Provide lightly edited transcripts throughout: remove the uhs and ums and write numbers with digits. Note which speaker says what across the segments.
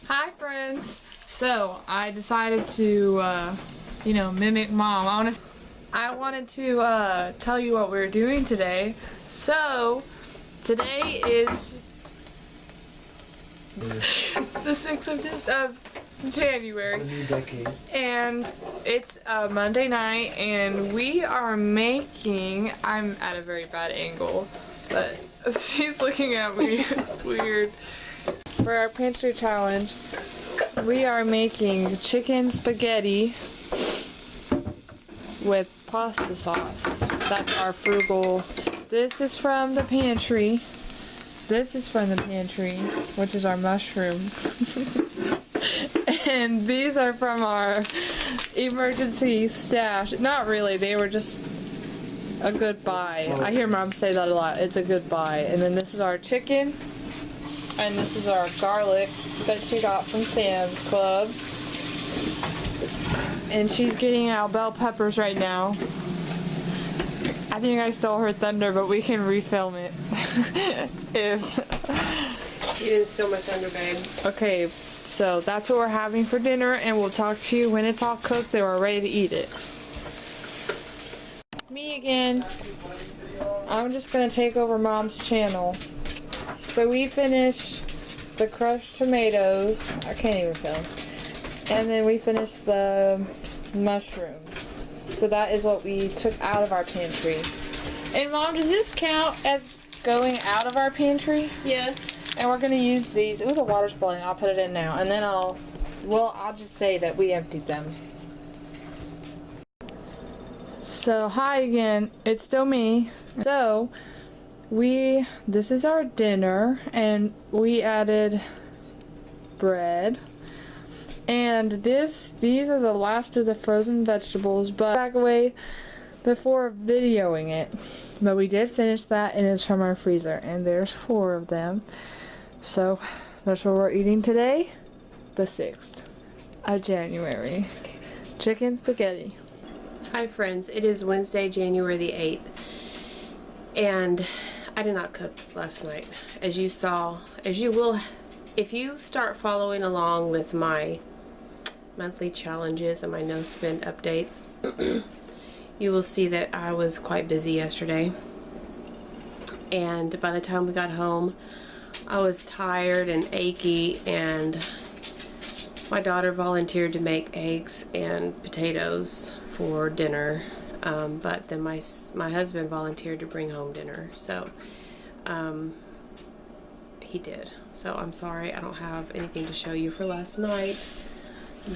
Speaker 1: Hi friends! So I decided to, mimic mom. I wanted to tell you what we're doing today. So today is the 6th of January.
Speaker 2: A new decade.
Speaker 1: And it's a Monday night and we are making, I'm at a very bad angle, but she's looking at me weird. For our pantry challenge, we are making chicken spaghetti with pasta sauce. That's our frugal. This is from the pantry. This is from the pantry, which is our mushrooms. And these are from our emergency stash. Not really, they were just a good buy. I hear mom say that a lot. It's a good buy. And then this is our chicken. And this is our garlic that she got from Sam's Club. And she's getting out bell peppers right now. I think I stole her thunder, but we can refilm it. If
Speaker 3: You didn't steal my thunder, babe.
Speaker 1: okay, so that's what we're having for dinner, and we'll talk to you when it's all cooked and we're ready to eat it. Me again. I'm just gonna take over mom's channel. So we finished the crushed tomatoes. I can't even film. And then we finished the mushrooms. So that is what we took out of our pantry. And mom, does this count as going out of our pantry?
Speaker 3: Yes.
Speaker 1: And we're gonna use these. Ooh, the water's boiling. I'll put it in now. And then I'll just say that we emptied them. So, hi again. It's still me. So, this is our dinner, and we added bread. And these are the last of the frozen vegetables, but back away before videoing it. But we did finish that, and it's from our freezer, and there's 4 of them. So that's what we're eating today, the 6th of January. Chicken spaghetti.
Speaker 3: Hi friends, it is Wednesday, January the 8th. And I did not cook last night. As you saw, as you will, if you start following along with my monthly challenges and my no spend updates, you will see that I was quite busy yesterday. And by the time we got home, I was tired and achy, and my daughter volunteered to make eggs and potatoes for dinner. But then my husband volunteered to bring home dinner, so he did. So I'm sorry I don't have anything to show you for last night,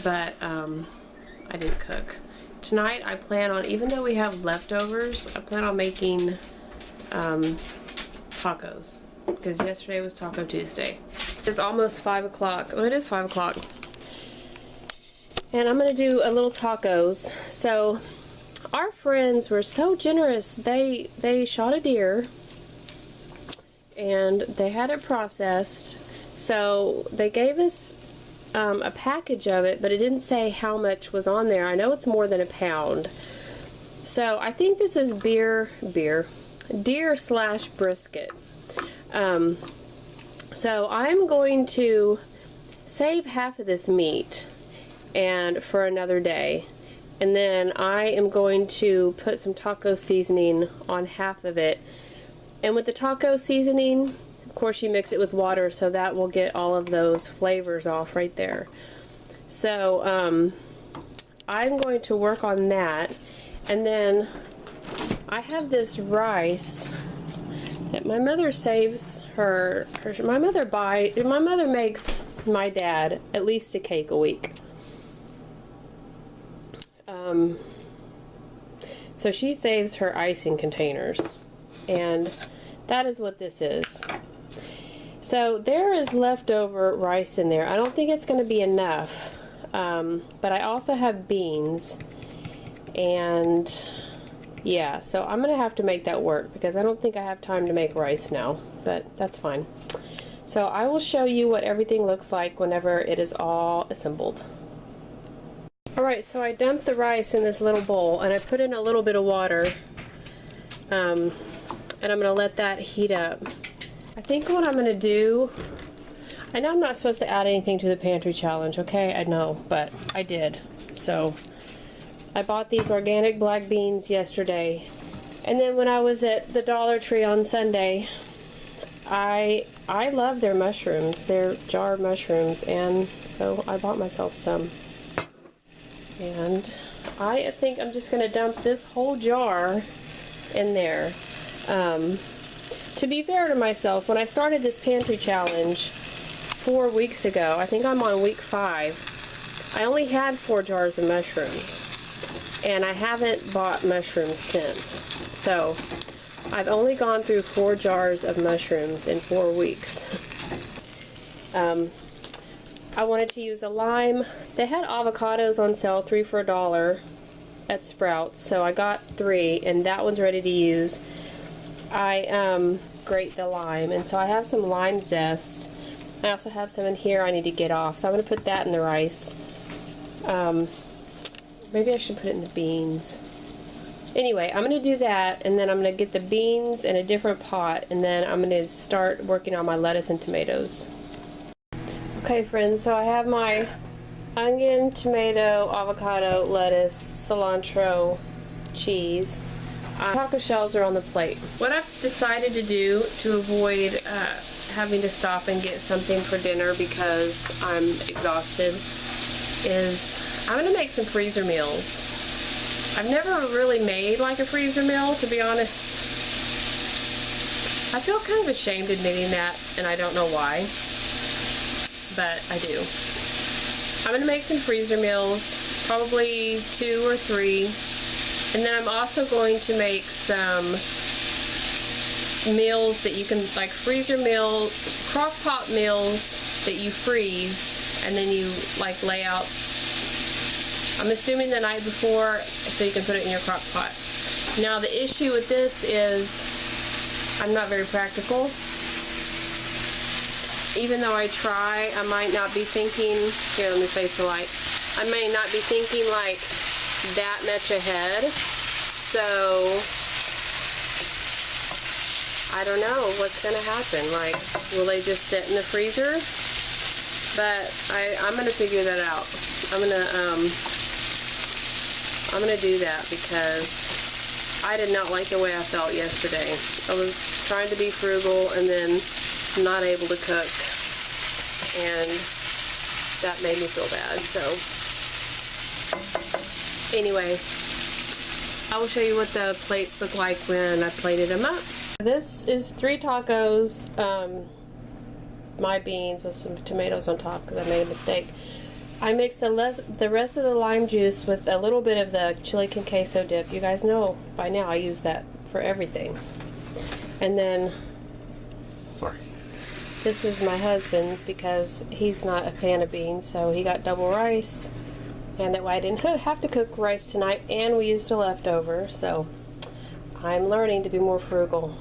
Speaker 3: but I didn't cook. Tonight I plan on, even though we have leftovers, I plan on making tacos, because yesterday was Taco Tuesday. It's almost 5 o'clock. Well, it is 5 o'clock. And I'm gonna do a little tacos. So our friends were so generous. They shot a deer and they had it processed. So they gave us a package of it, but it didn't say how much was on there. I know it's more than a pound. So I think this is deer slash brisket. So I'm going to save half of this meat and for another day. And then I am going to put some taco seasoning on half of it. And with the taco seasoning, of course, you mix it with water, so that will get all of those flavors off right there. So I'm going to work on that. And then I have this rice that my mother saves my mother makes my dad at least a cake a week. So she saves her icing containers, and that is what this is. So there is leftover rice in there. I don't think it's going to be enough, but I also have beans, and yeah, so I'm going to have to make that work because I don't think I have time to make rice now, but that's fine. So I will show you what everything looks like whenever it is all assembled. Alright, so I dumped the rice in this little bowl, and I put in a little bit of water, and I'm going to let that heat up. I think what I'm going to do, I know I'm not supposed to add anything to the pantry challenge, okay? I know, but I did. So I bought these organic black beans yesterday. And then when I was at the Dollar Tree on Sunday, I love their mushrooms, their jar mushrooms, and so I bought myself some. And I think I'm just going to dump this whole jar in there. To be fair to myself, when I started this pantry challenge 4 weeks ago, I think I'm on week 5, I only had 4 jars of mushrooms. And I haven't bought mushrooms since. So I've only gone through 4 jars of mushrooms in 4 weeks. I wanted to use a lime. They had avocados on sale, 3 for $1 at Sprouts, so I got 3, and that one's ready to use. I grate the lime, and so I have some lime zest. I also have some in here I need to get off, so I'm going to put that in the rice. Maybe I should put it in the beans. Anyway, I'm going to do that, and then I'm going to get the beans in a different pot, and then I'm going to start working on my lettuce and tomatoes. Okay, friends, so I have my onion, tomato, avocado, lettuce, cilantro, cheese. Taco shells are on the plate. What I've decided to do to avoid having to stop and get something for dinner because I'm exhausted is I'm going to make some freezer meals. I've never really made like a freezer meal, to be honest. I feel kind of ashamed admitting that, and I don't know why, but I do. I'm going to make some freezer meals, probably 2 or 3, and then I'm also going to make some meals that you can, like freezer meal, crock pot meals that you freeze, and then you like lay out, I'm assuming the night before, so you can put it in your crock pot. Now the issue with this is I'm not very practical. Even though I try, I might not be thinking, here let me face the light, I may not be thinking like that much ahead. So I don't know what's gonna happen. Like, will they just sit in the freezer? But I'm gonna figure that out. I'm gonna do that because I did not like the way I felt yesterday. I was trying to be frugal and then not able to cook, and that made me feel bad. So anyway, I will show you what the plates look like when I plated them up. This is 3 tacos, my beans with some tomatoes on top because I made a mistake. I mixed the rest of the lime juice with a little bit of the chili con queso dip. You guys know by now I use that for everything. And then, sorry, this is my husband's because he's not a fan of beans, so he got double rice. And that way I didn't have to cook rice tonight, and we used a leftover, so I'm learning to be more frugal.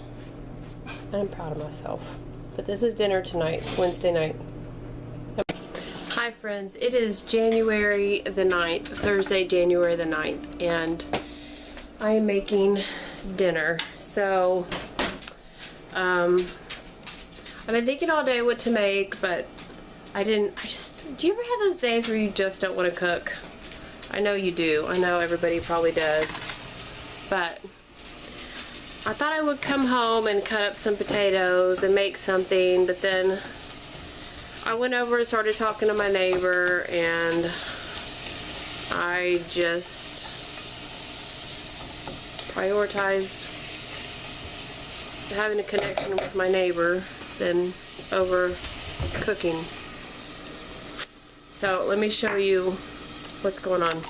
Speaker 3: I'm proud of myself. But this is dinner tonight, Wednesday night. Hi friends, it is January the 9th, Thursday, January the 9th, and I am making dinner. So, I've been thinking all day what to make, but do you ever have those days where you just don't want to cook? I know you do. I know everybody probably does. But I thought I would come home and cut up some potatoes and make something, but then I went over and started talking to my neighbor, and I just prioritized having a connection with my neighbor than over cooking. So let me show you what's going on.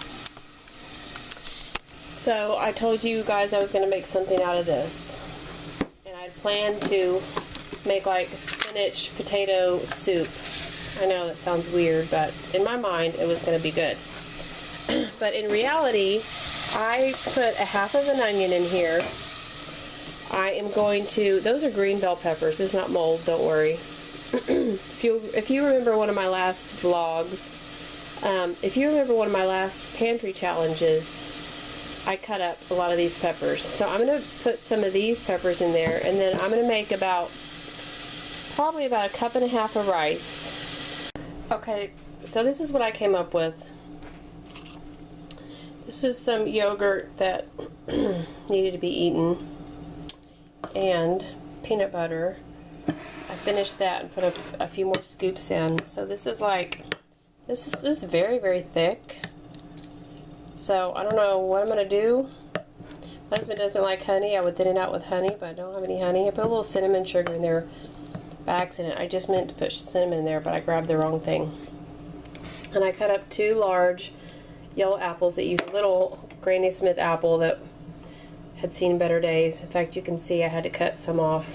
Speaker 3: So I told you guys I was going to make something out of this, and I planned to make like spinach potato soup. I know that sounds weird, but in my mind it was going to be good. But in reality, I put a half of an onion in here. I am going to, those are green bell peppers, it's not mold, don't worry. If you remember one of my last vlogs, if you remember one of my last pantry challenges, I cut up a lot of these peppers. So I'm going to put some of these peppers in there, and then I'm going to make about probably about 1.5 cups of rice. Okay, so this is what I came up with. This is some yogurt that needed to be eaten, and peanut butter. I finished that and put a few more scoops in. So this is like, this is very, very thick. So I don't know what I'm going to do. My husband doesn't like honey. I would thin it out with honey, but I don't have any honey. I put a little cinnamon sugar in there by accident. I just meant to put cinnamon in there, but I grabbed the wrong thing. And I cut up 2 large yellow apples that use a little Granny Smith apple that had seen better days. In fact, you can see I had to cut some off.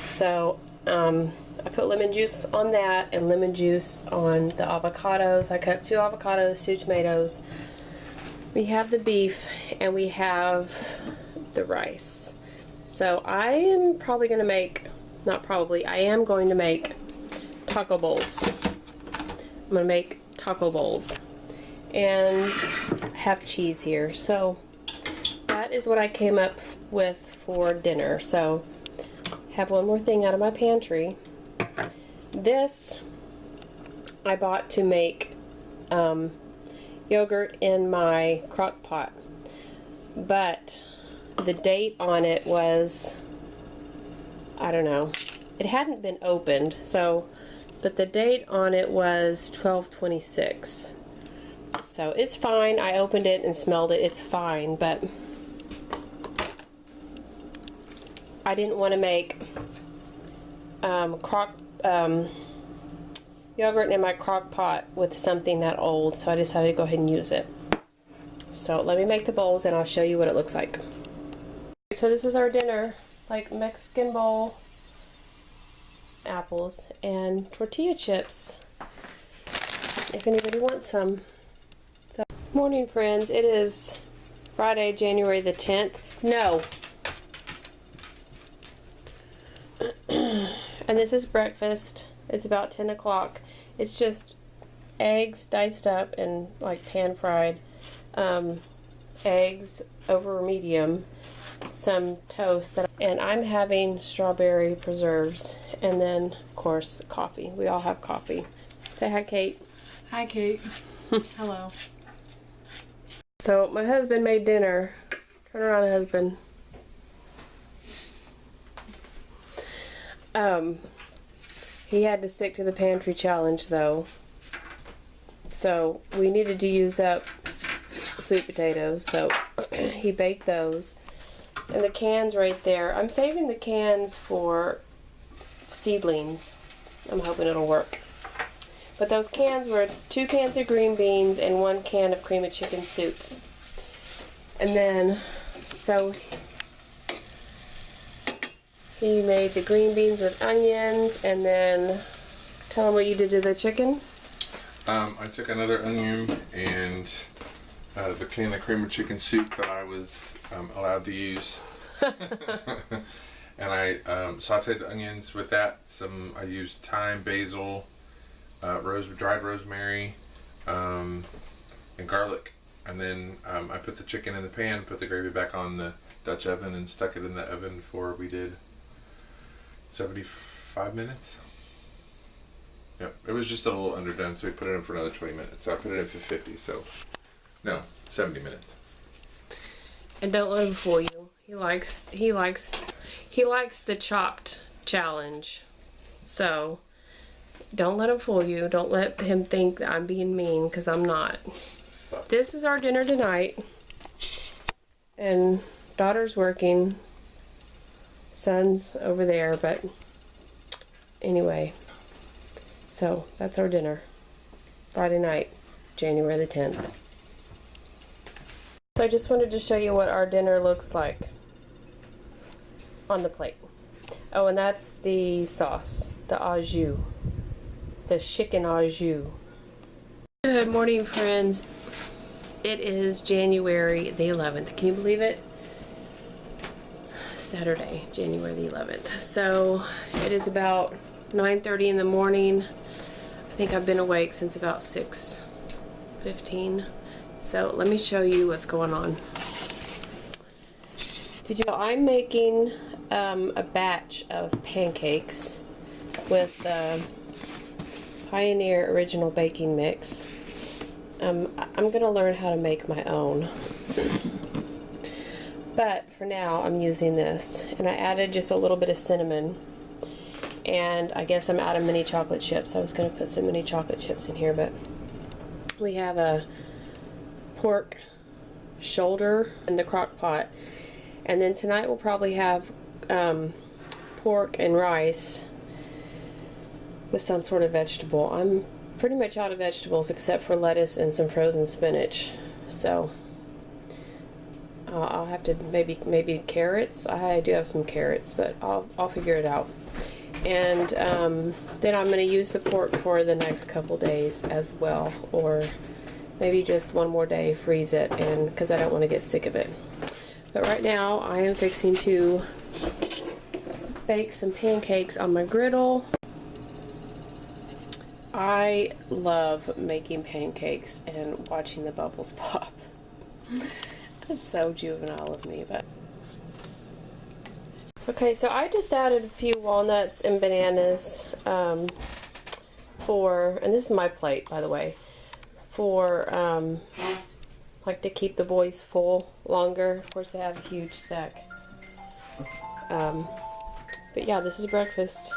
Speaker 3: So I put lemon juice on that and lemon juice on the avocados. I cut 2 avocados, 2 tomatoes. We have the beef and we have the rice. So I am probably going to make, not probably, I am going to make taco bowls. I'm going to make taco bowls and have cheese here. So that is what I came up with for dinner. So have one more thing out of my pantry. This I bought to make yogurt in my crock pot, but the date on it was, I don't know, it hadn't been opened, so, but the date on it was 12/26. So it's fine. I opened it and smelled it. It's fine, but I didn't want to make yogurt in my crock pot with something that old, so I decided to go ahead and use it. So let me make the bowls and I'll show you what it looks like. So this is our dinner, like Mexican bowl, apples, and tortilla chips, if anybody wants some. So, morning friends, it is Friday, January the 10th. No. And this is breakfast. It's about 10 o'clock. It's just eggs diced up and like pan fried, eggs over medium, some toast, and I'm having strawberry preserves, and then of course coffee. We all have coffee. Say hi, Kate.
Speaker 1: Hi, Kate. Hello.
Speaker 3: So my husband made dinner. Turn around, husband. He had to stick to the pantry challenge though, so we needed to use up sweet potatoes, so he baked those. And the cans right there, I'm saving the cans for seedlings. I'm hoping it'll work. But those cans were 2 cans of green beans and 1 can of cream of chicken soup. And then, so he made the green beans with onions, and then tell him what you did to the chicken.
Speaker 2: I took another onion and the can of cream of chicken soup that I was allowed to use. And I sauteed the onions with that. I used thyme, basil, dried rosemary, and garlic. And then I put the chicken in the pan, put the gravy back on the Dutch oven, and stuck it in the oven for, we did 75 minutes. Yep, it was just a little underdone, so we put it in for another 20 minutes. So I put it in for 50, so no, 70 minutes.
Speaker 3: And don't let him fool you. He likes the chopped challenge. So don't let him fool you. Don't let him think that I'm being mean, because I'm not. This is our dinner tonight. And daughter's working. Son's over there, but anyway. So that's our dinner. Friday night, January the 10th. So I just wanted to show you what our dinner looks like on the plate. Oh, and that's the sauce, the au jus, the chicken au jus. Good morning, friends. It is January the 11th. Can you believe it? Saturday, January the 11th. So it is about 9:30 in the morning. I think I've been awake since about 6:15. So let me show you what's going on. Did you know I'm making a batch of pancakes, with the Pioneer Original Baking Mix. I'm going to learn how to make my own. But for now, I'm using this. And I added just a little bit of cinnamon. And I guess I'm out of mini chocolate chips. I was going to put some mini chocolate chips in here, but we have a pork shoulder in the crock pot. And then tonight we'll probably have pork and rice with some sort of vegetable. I'm pretty much out of vegetables except for lettuce and some frozen spinach. So I'll have to maybe carrots. I do have some carrots, but I'll figure it out. And then I'm going to use the pork for the next couple days as well, or maybe just one more day, freeze it, and because I don't want to get sick of it. But right now I am fixing to bake some pancakes on my griddle. I love making pancakes and watching the bubbles pop. That's so juvenile of me, but okay, so I just added a few walnuts and bananas and this is my plate, by the way, for like to keep the boys full longer. Of course, they have a huge stack. But yeah, this is breakfast.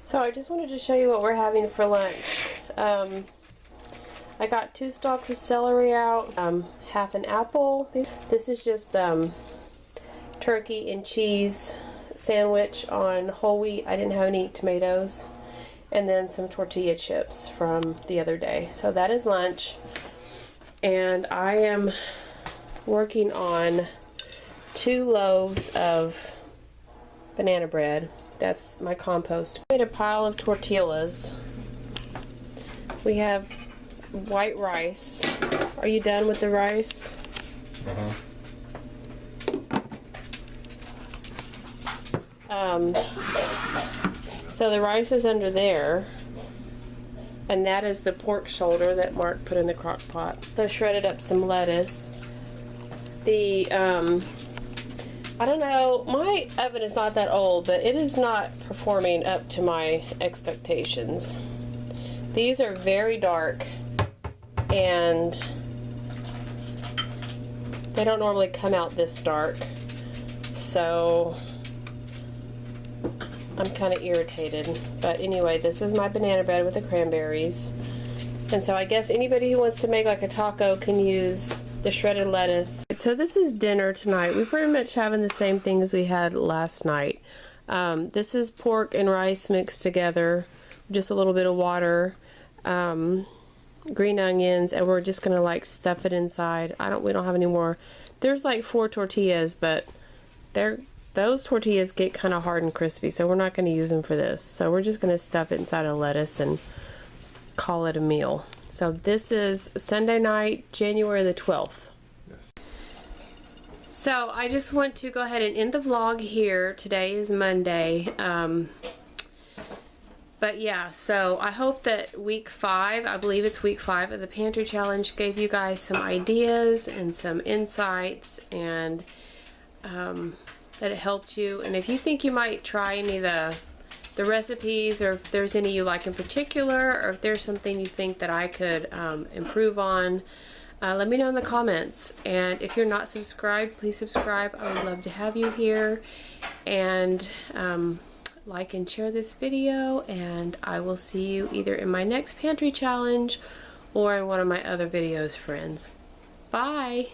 Speaker 3: So I just wanted to show you what we're having for lunch. I got 2 stalks of celery out, half an apple. This is just turkey and cheese sandwich on whole wheat. I didn't have any tomatoes. And then some tortilla chips from the other day. So that is lunch. And I am working on 2 loaves of banana bread. That's my compost. I made a pile of tortillas. We have white rice. Are you done with the rice? So the rice is under there, and that is the pork shoulder that Mark put in the crock pot. So I shredded up some lettuce. I don't know, my oven is not that old, but it is not performing up to my expectations. These are very dark, and they don't normally come out this dark, so I'm kind of irritated. But anyway, this is my banana bread with the cranberries. And so I guess anybody who wants to make like a taco can use the shredded lettuce. So this is dinner tonight. We're pretty much having the same thing as we had last night. This is pork and rice mixed together, just a little bit of water, green onions, and we're just gonna like stuff it inside. We don't have any more. There's like 4 tortillas, but those tortillas get kind of hard and crispy, so we're not going to use them for this. So we're just going to stuff it inside of lettuce and call it a meal. So this is Sunday night, January the 12th. Yes. So I just want to go ahead and end the vlog here. Today is Monday. But yeah, so I hope that week 5, I believe it's week 5 of the Pantry Challenge, gave you guys some ideas and some insights, and that it helped you. And if you think you might try any of the recipes, or if there's any you like in particular, or if there's something you think that I could improve on, let me know in the comments. And if you're not subscribed, please subscribe. I would love to have you here. And like and share this video, and I will see you either in my next Pantry Challenge or in one of my other videos, friends. Bye!